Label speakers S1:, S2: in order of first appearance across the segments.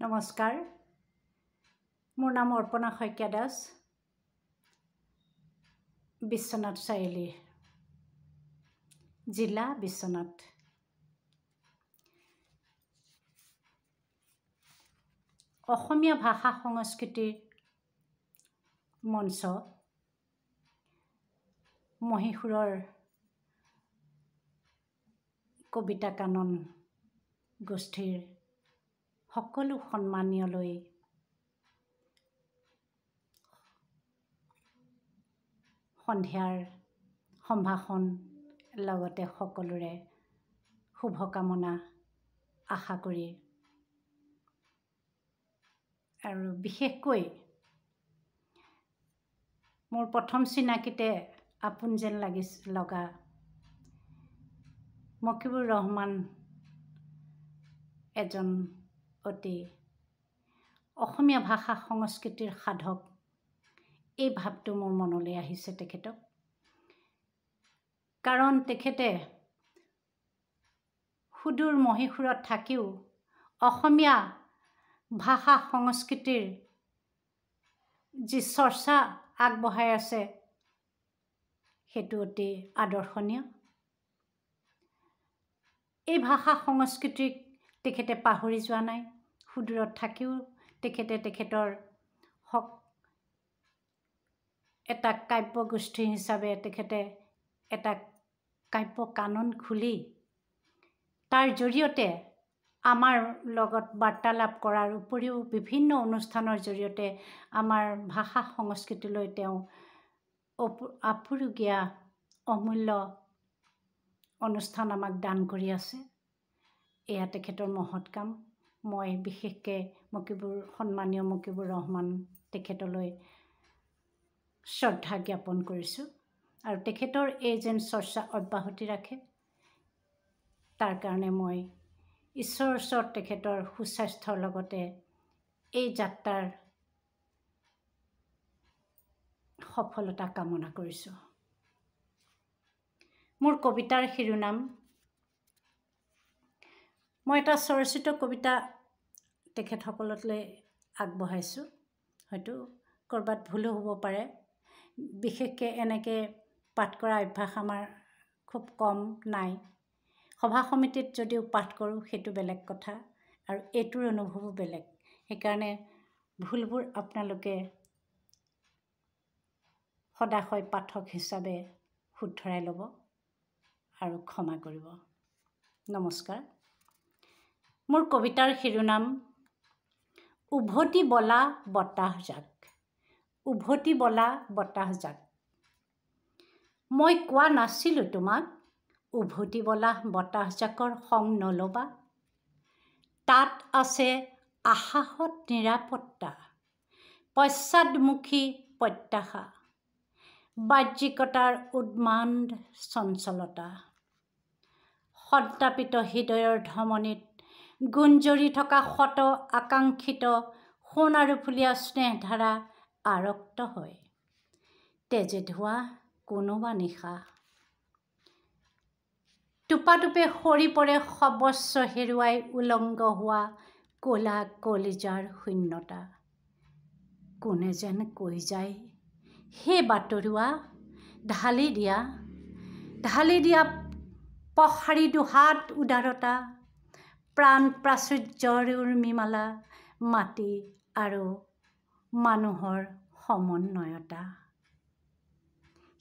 S1: নমস্কাৰ, মোৰ নাম অৰ্পণা শইকীয়া দাস, বিশ্বনাথ চাৰিআলি, জিলা বিশ্বনাথ। অসমীয়া ভাষা সংস্কৃতিৰ মঞ্চ মহীশূৰৰ কবিতা কানন গোষ্ঠীৰ সকলো সন্মানীয়লৈ সন্ধিয়াৰ সম্ভাষণ লগতে সকলোৰে শুভকামনা আশা কৰি আৰু বিশেষকৈ মোৰ প্ৰথম চিনাকিতে আপোন যেন লগা মকিবুৰ ৰহমান এজন অতি অসমীয়া ভাষা সংস্কৃতিৰ সাধক, এই ভাৱটো মোৰ মনলৈ আহিছে তেখেতক। কাৰণ তেখেতে সুদূৰ মহীশূৰত থাকিও অসমীয়া ভাষা সংস্কৃতিৰ যি চৰ্চা আগবঢ়াই আছে সেইটো অতি আদৰ্শনীয়। এই ভাষা সংস্কৃতিক তেখেতে পাহৰি যোৱা নাই। সুদূৰত থাকিও তেখেতে তেখেতৰ এটা কাব্যগোষ্ঠী হিচাপে তেখেতে এটা কাব্য কানন খুলি তাৰ জৰিয়তে আমাৰ লগত বাৰ্তালাপ কৰাৰ উপৰিও বিভিন্ন অনুষ্ঠানৰ জৰিয়তে আমাৰ ভাষা সংস্কৃতিলৈ তেওঁ আপুৰুগীয়া অমূল্য অনুষ্ঠান আমাক দান কৰি আছে। এয়া তেখেতৰ মহৎ কাম। মই বিশেষকৈ সন্মানীয় মকিবুৰ ৰহমান তেখেতলৈ শ্ৰদ্ধা জ্ঞাপন কৰিছোঁ আৰু তেখেতৰ এই যেন চৰ্চা অব্যাহতি ৰাখে তাৰ কাৰণে মই ঈশ্বৰৰ ওচৰত তেখেতৰ সুস্বাস্থ্যৰ লগতে এই যাত্ৰাৰ সফলতা কামনা কৰিছোঁ। মোৰ কবিতাৰ শিৰোনাম, মই এটা স্বৰচিত কবিতা তেখেতসকললৈ আগবঢ়াইছোঁ। হয়তো ক'ৰবাত ভুলো হ'ব পাৰে। বিশেষকৈ এনেকৈ পাঠ কৰা অভ্যাস আমাৰ খুব কম নাই। সভা সমিতিত যদিও পাঠ কৰোঁ সেইটো বেলেগ কথা আৰু এইটোৰ অনুভৱো বেলেগ। সেইকাৰণে ভুলবোৰ আপোনালোকে সদাশয় পাঠক হিচাপে শুধৰাই ল'ব আৰু ক্ষমা কৰিব। নমস্কাৰ। মোৰ কবিতাৰ শিৰোনাম, উভতি বলা বতাহজাক। উভতি বলা বতাহজাক। মই কোৱা নাছিলোঁ তোমাক উভতি বলা বতাহজাকৰ সং নল'বা। তাত আছে আশাহত নিৰাপত্তা, পশ্চাদমুখী প্ৰত্যাশা, বাহ্যিকতাৰ উন্মাদ চঞ্চলতা, সন্তাপিত হৃদয়ৰ ধমনীত গুঞ্জৰি থকা শত আকাংক্ষিত সোণ আৰু ফুলীয়া স্নেহধাৰা আৰক্ত হয় তেজে ধোৱা কোনোবা নিশা। টোপাটোপে সৰি পৰে সৰ্বস্ব হেৰুৱাই উলংগ হোৱা ক'লা কলিজাৰ শূন্যতা। কোনে যেন কৈ যায়, হে বাটৰুৱা, ঢালি দিয়া পশাৰী দুহাত উদাৰতা, প্ৰাণ প্ৰাচুৰ্যৰ উৰ্মিমালা, মাটি আৰু মানুহৰ সমন্বয়তা।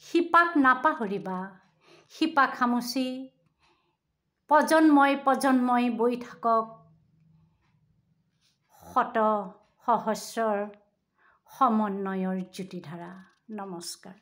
S1: শিপাক নাপাহৰিবা, শিপা খামুচি প্ৰজন্মই বৈ থাকক শত সহস্ৰৰ সমন্বয়ৰ জ্যোতিধাৰা। নমস্কাৰ।